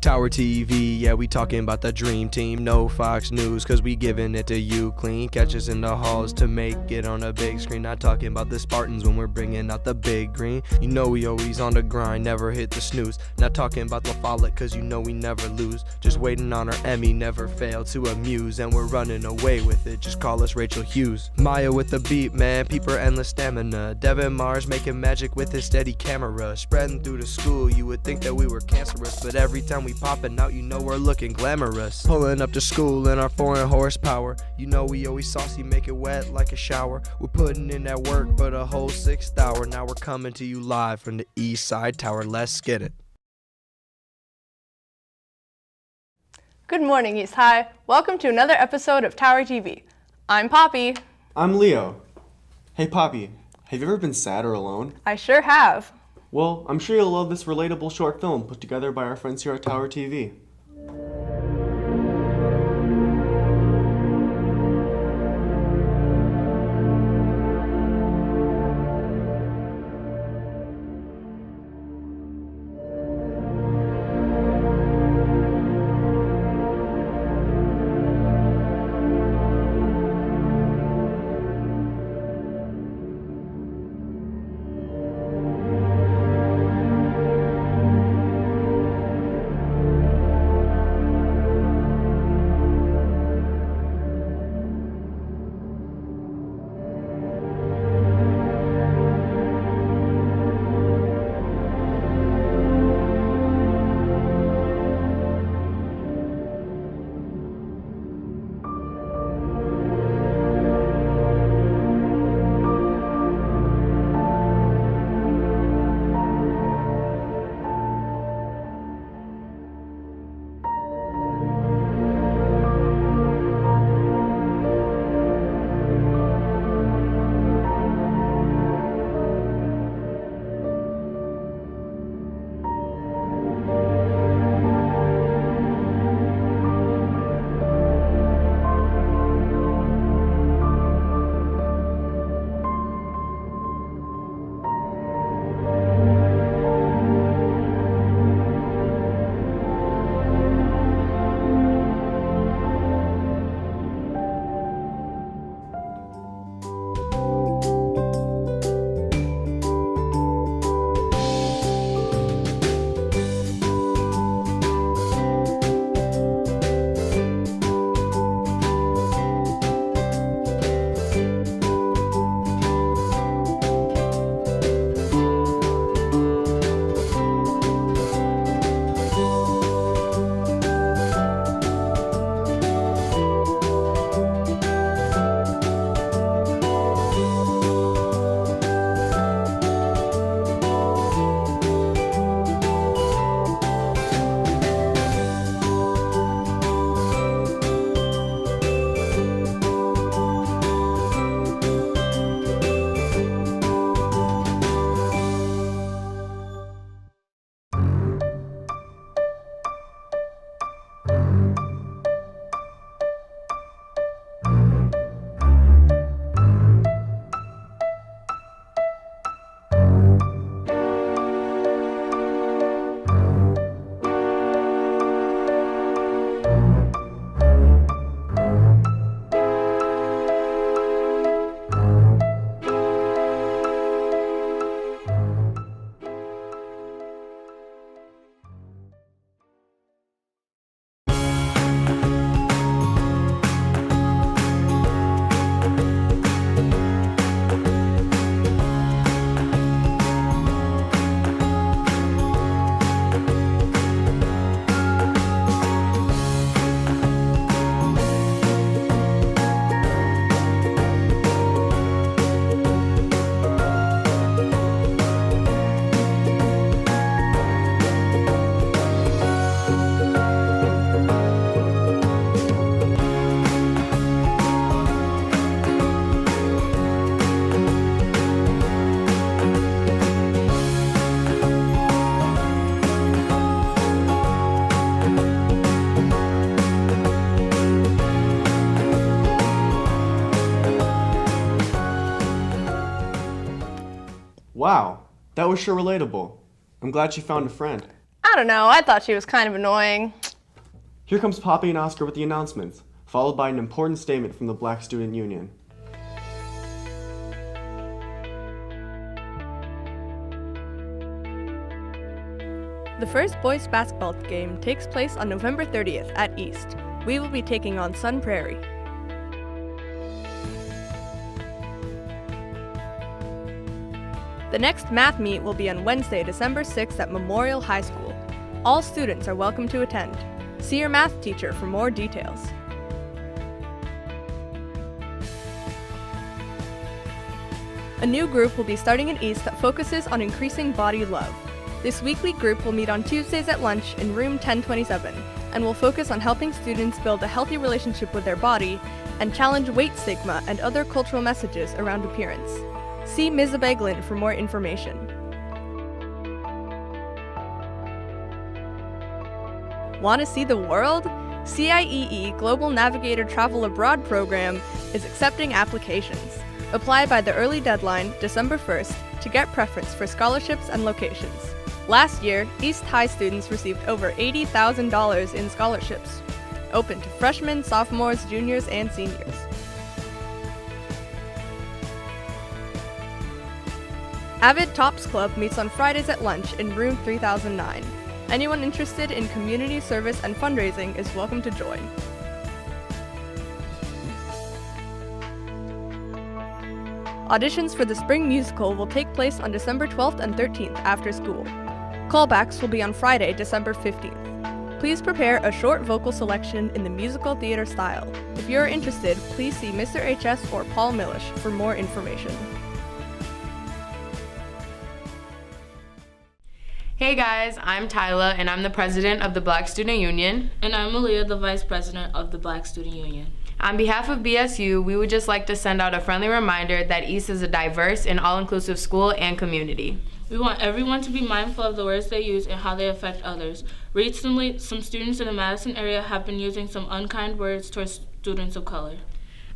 Tower TV, yeah, we talking about the dream team. No Fox News, cause we giving it to you clean. Catch us in the halls to make it on a big screen. Not talking about the Spartans when we're bringing out the big green. You know we always on the grind, never hit the snooze. Not talking about the frolic, cause you know we never lose. Just waiting on our Emmy, never fail to amuse. And we're running away with it, just call us Rachel Hughes. Maya with the beat, man, peep her endless stamina. Devin Mars making magic with his steady camera. Spreading through the school, you would think that we were cancerous, but every time we popping out, you know we're looking glamorous. Pulling up to school in our foreign horsepower. You know we always saucy, make it wet like a shower. We're putting in that work for the whole 6th hour. Now we're coming to you live from the East Side Tower. Let's get it. Good morning, East High. Welcome to another episode of Tower TV. I'm Poppy. I'm Leo. Hey Poppy, have you ever been sad or alone? I sure have. Well, I'm sure you'll love this relatable short film put together by our friends here at Tower TV. Wow, that was sure relatable. I'm glad she found a friend. I don't know, I thought she was kind of annoying. Here comes Poppy and Oscar with the announcements, followed by an important statement from the Black Student Union. The first boys basketball game takes place on November 30th at East. We will be taking on Sun Prairie. The next math meet will be on Wednesday, December 6th at Memorial High School. All students are welcome to attend. See your math teacher for more details. A new group will be starting in East that focuses on increasing body love. This weekly group will meet on Tuesdays at lunch in room 1027 and will focus on helping students build a healthy relationship with their body and challenge weight stigma and other cultural messages around appearance. See Ms. Beglin for more information. Want to see the world? CIEE Global Navigator Travel Abroad program is accepting applications. Apply by the early deadline, December 1st, to get preference for scholarships and locations. Last year, East High students received over $80,000 in scholarships, open to freshmen, sophomores, juniors, and seniors. Avid Tops Club meets on Fridays at lunch in room 3009. Anyone interested in community service and fundraising is welcome to join. Auditions for the spring musical will take place on December 12th and 13th after school. Callbacks will be on Friday, December 15th. Please prepare a short vocal selection in the musical theater style. If you are interested, please see Mr. HS or Paul Millish for more information. Hey guys, I'm Tyla and I'm the president of the Black Student Union. And I'm Aaliyah, the vice president of the Black Student Union. On behalf of BSU, we would just like to send out a friendly reminder that East is a diverse and all-inclusive school and community. We want everyone to be mindful of the words they use and how they affect others. Recently, some students in the Madison area have been using some unkind words towards students of color.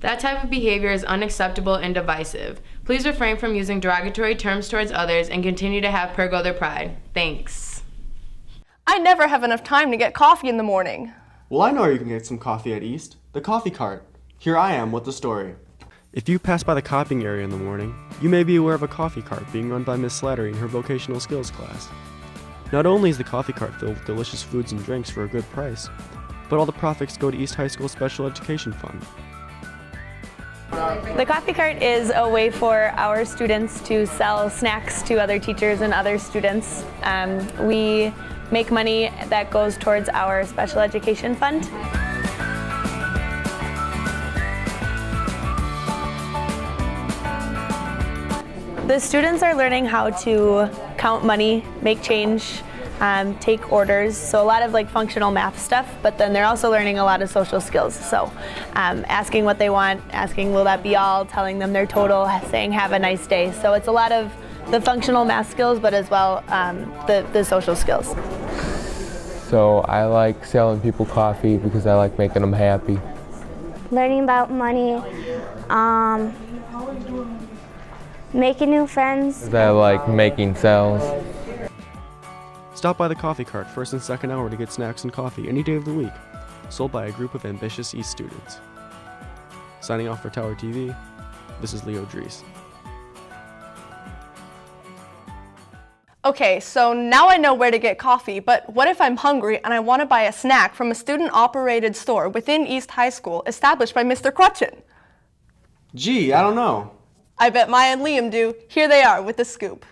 That type of behavior is unacceptable and divisive. Please refrain from using derogatory terms towards others and continue to have Pergo their pride. Thanks. I never have enough time to get coffee in the morning. Well, I know where you can get some coffee at East. The coffee cart. Here I am with the story. If you pass by the copying area in the morning, you may be aware of a coffee cart being run by Miss Slattery in her vocational skills class. Not only is the coffee cart filled with delicious foods and drinks for a good price, but all the profits go to East High School Special Education Fund. The coffee cart is a way for our students to sell snacks to other teachers and other students. We make money that goes towards our special education fund. The students are learning how to count money, make change, take orders, so a lot of like functional math stuff, but then they're also learning a lot of social skills. So asking what they want, asking will that be all, telling them their total, saying have a nice day. So it's a lot of the functional math skills, but as well the social skills. So I like selling people coffee because I like making them happy. Learning about money, making new friends. I like making sales. Stop by the coffee cart first and second hour to get snacks and coffee any day of the week, sold by a group of ambitious East students. Signing off for Tower TV, this is Leo Dries. Okay, so now I know where to get coffee, but what if I'm hungry and I want to buy a snack from a student-operated store within East High School established by Mr. Crutchin? Gee, I don't know. I bet Maya and Liam do. Here they are with the scoop.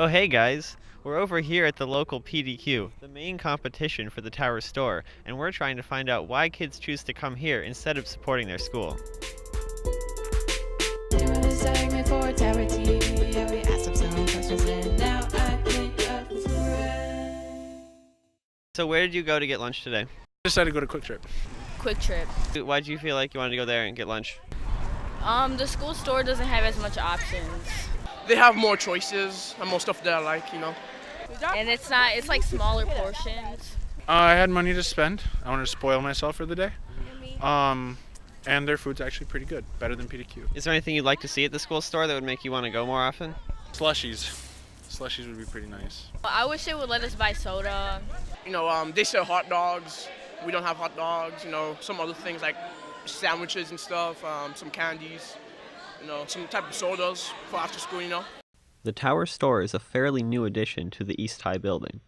Oh hey guys, we're over here at the local PDQ, the main competition for the Tower store, and we're trying to find out why kids choose to come here instead of supporting their school. Doing a segment for Tower TV, yeah, we asked them some questions and now I think of the story. So where did you go to get lunch today? I decided to go to Quick Trip. Quick Trip. Why did you feel like you wanted to go there and get lunch? The school store doesn't have as much options. They have more choices and more stuff that I like, you know. And it's like smaller portions. I had money to spend. I wanted to spoil myself for the day. And their food's actually pretty good, better than PDQ. Is there anything you'd like to see at the school store that would make you want to go more often? Slushies. Slushies would be pretty nice. I wish they would let us buy soda. You know, they sell hot dogs. We don't have hot dogs, you know, some other things like sandwiches and stuff, some candies, you know, some type of sodas for after school, you know. The Tower store is a fairly new addition to the East High building.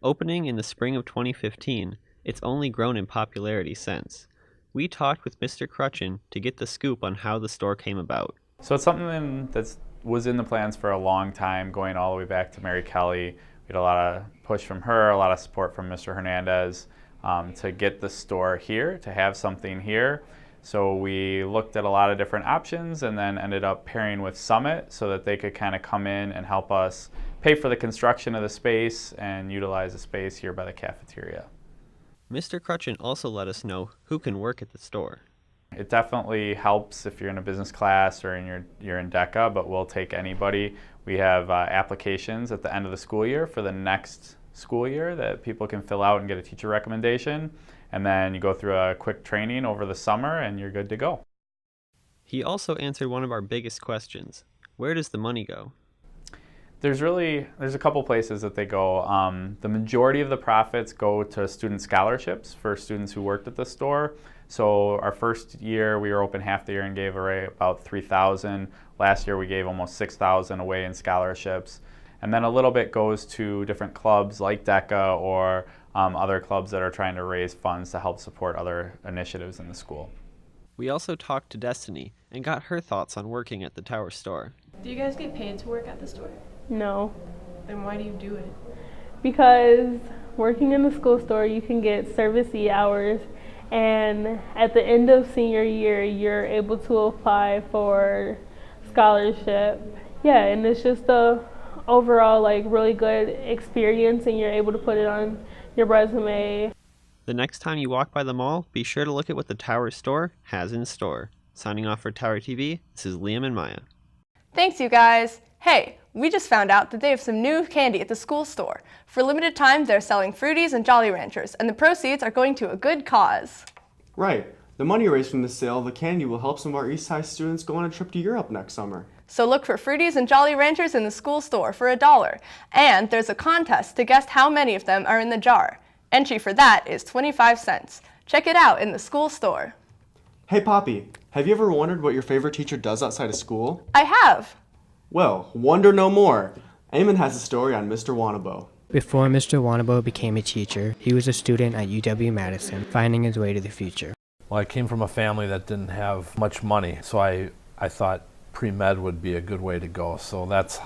Opening in the spring of 2015, it's only grown in popularity since. We talked with Mr. Crutchin to get the scoop on how the store came about. So it's something that was in the plans for a long time, going all the way back to Mary Kelly. We had a lot of push from her, a lot of support from Mr. Hernandez to get the store here, to have something here. So we looked at a lot of different options and then ended up pairing with Summit so that they could kind of come in and help us pay for the construction of the space and utilize the space here by the cafeteria. Mr. Crutchin also let us know who can work at the store. It definitely helps if you're in a business class or you're in DECA, but we'll take anybody. We have applications at the end of the school year for the next school year that people can fill out and get a teacher recommendation. And then you go through a quick training over the summer and you're good to go. He also answered one of our biggest questions. Where does the money go? There's a couple places that they go. The majority of the profits go to student scholarships for students who worked at the store. So our first year we were open half the year and gave away about $3,000. Last year we gave almost $6,000 away in scholarships. And then a little bit goes to different clubs like DECA or other clubs that are trying to raise funds to help support other initiatives in the school. We also talked to Destiny and got her thoughts on working at the Tower store. Do you guys get paid to work at the store? No, Then why do you do it? because working in the school store, you can get servicey hours, and at the end of senior year, you're able to apply for scholarship. Yeah, and it's just a overall really good experience, and you're able to put it on your resume. The next time you walk by the mall, be sure to look at what the Tower store has in store. Signing off for Tower TV, this is Liam and Maya. Thanks, you guys. Hey, we just found out that they have some new candy at the school store. For a limited time, they're selling Fruities and Jolly Ranchers, and the proceeds are going to a good cause. Right. The money raised from the sale of the candy will help some of our East High students go on a trip to Europe next summer. So look for Fruities and Jolly Ranchers in the school store for $1. And there's a contest to guess how many of them are in the jar. Entry for that is 25 cents. Check it out in the school store. Hey Poppy, have you ever wondered what your favorite teacher does outside of school? I have. Well, wonder no more. Eamon has a story on Mr. Wanabo. Before Mr. Wanabo became a teacher, he was a student at UW-Madison, finding his way to the future. Well, I came from a family that didn't have much money, so I thought pre-med would be a good way to go. So that's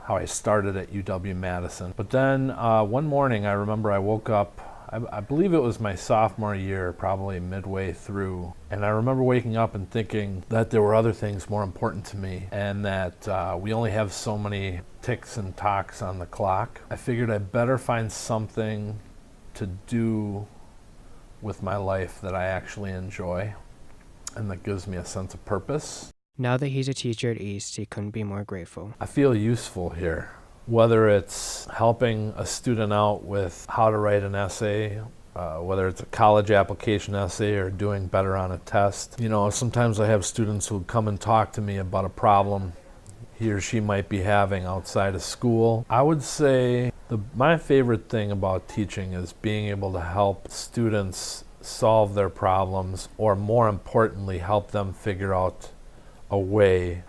how I started at UW-Madison. But then one morning I remember I woke up, I believe it was my sophomore year, probably midway through, and I remember waking up and thinking that there were other things more important to me and that we only have so many ticks and tocks on the clock. I figured I'd better find something to do with my life that I actually enjoy and that gives me a sense of purpose. Now that he's a teacher at East, he couldn't be more grateful. I feel useful here. Whether it's helping a student out with how to write an essay, whether it's a college application essay or doing better on a test. You know, sometimes I have students who come and talk to me about a problem he or she might be having outside of school. I would say my favorite thing about teaching is being able to help students solve their problems, or more importantly, help them figure out a way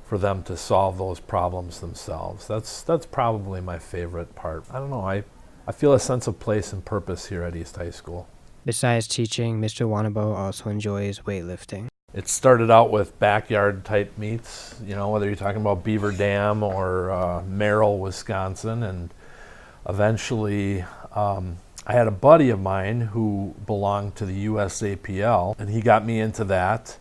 for them to solve those problems themselves. That's probably my favorite part. I don't know, I feel a sense of place and purpose here at East High School. Besides teaching, Mr. Wanabo also enjoys weightlifting. It started out with backyard type meets, you know, whether you're talking about Beaver Dam or Merrill, Wisconsin, and eventually I had a buddy of mine who belonged to the USAPL, and he got me into that.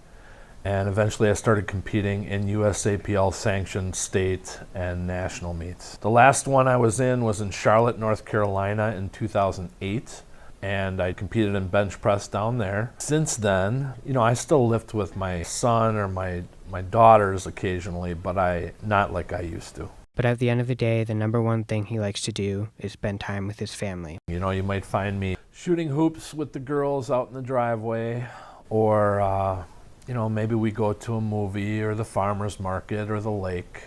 And eventually I started competing in USAPL sanctioned state and national meets. The last one I was in Charlotte, North Carolina in 2008. And I competed in bench press down there. Since then, you know, I still lift with my son or my daughters occasionally, but not like I used to. But at the end of the day, the number one thing he likes to do is spend time with his family. You know, you might find me shooting hoops with the girls out in the driveway, or you know, maybe we go to a movie or the farmer's market or the lake.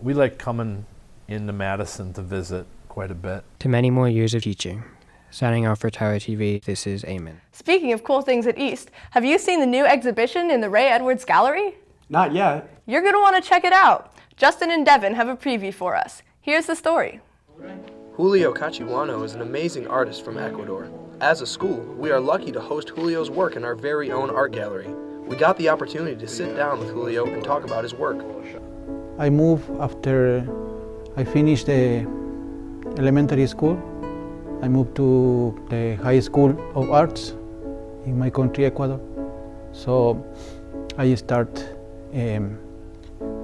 We like coming into Madison to visit quite a bit. To many more years of teaching. Signing off for Tower TV, this is Eamon. Speaking of cool things at East, have you seen the new exhibition in the Ray Edwards Gallery? Not yet. You're going to want to check it out. Justin and Devin have a preview for us. Here's the story. Julio Cachiuano is an amazing artist from Ecuador. As a school, we are lucky to host Julio's work in our very own art gallery. We got the opportunity to sit down with Julio and talk about his work. I moved after I finished the elementary school. I moved to the High School of Arts in my country, Ecuador. So I start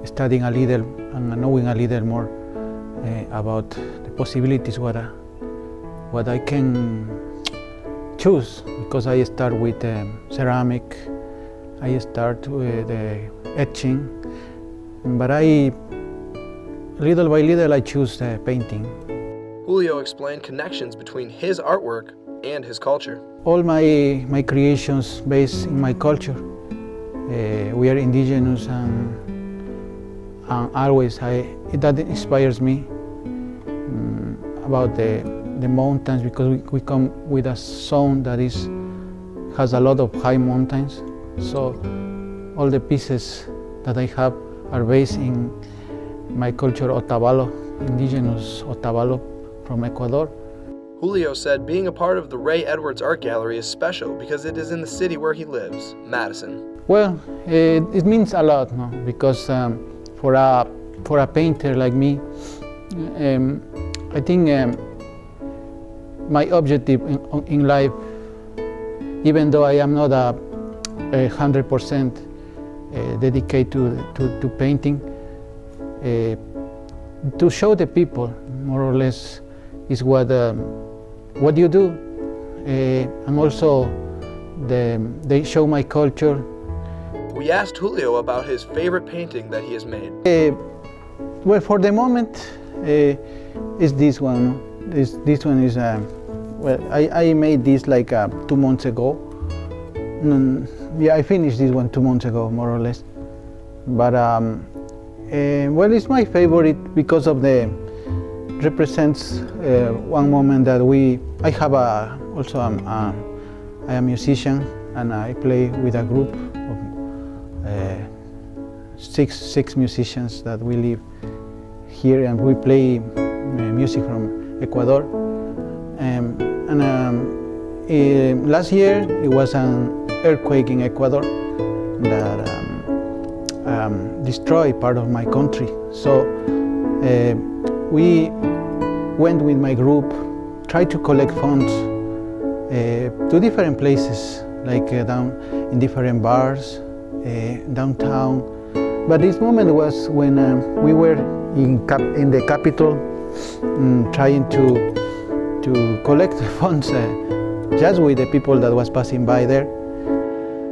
studying a little and knowing a little more about the possibilities, what I can choose, because I start with ceramic, I start with etching, but little by little I choose painting. Julio explained connections between his artwork and his culture. All my creations based in my culture. We are indigenous, and always that inspires me about the mountains, because we come with a zone that has a lot of high mountains. So all the pieces that I have are based in my culture, Otavalo, indigenous Otavalo from Ecuador. Julio said being a part of the Ray Edwards Art Gallery is special because it is in the city where he lives, Madison. Well, it means a lot, no? Because for a painter like me, I think my objective in life, even though I am not 100% dedicated to painting, to show the people, more or less, is what you do, and also they show my culture. We asked Julio about his favorite painting that he has made. Well, for the moment, is this one. This one is well, I made this like 2 months ago. Yeah, I finished this one 2 months ago, more or less. But well, it's my favorite because of represents one moment that I have also I am a musician, and I play with a group of six musicians that we live here, and we play music from Ecuador. Last year it was an earthquake in Ecuador that destroyed part of my country. So we went with my group, tried to collect funds to different places, like down in different bars, downtown. But this moment was when we were in the capital, trying to collect funds just with the people that was passing by there.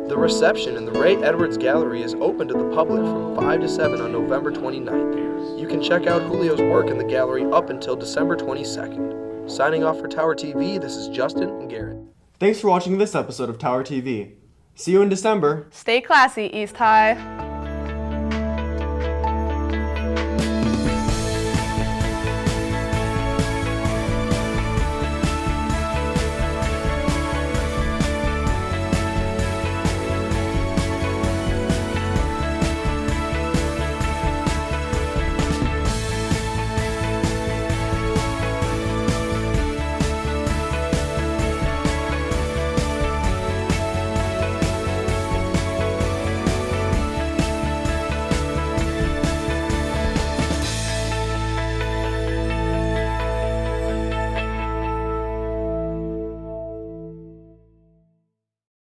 The reception in the Ray Edwards Gallery is open to the public from 5 to 7 on November 29th. You can check out Julio's work in the gallery up until December 22nd. Signing off for Tower TV, this is Justin and Garrett. Thanks for watching this episode of Tower TV. See you in December. Stay classy, East High.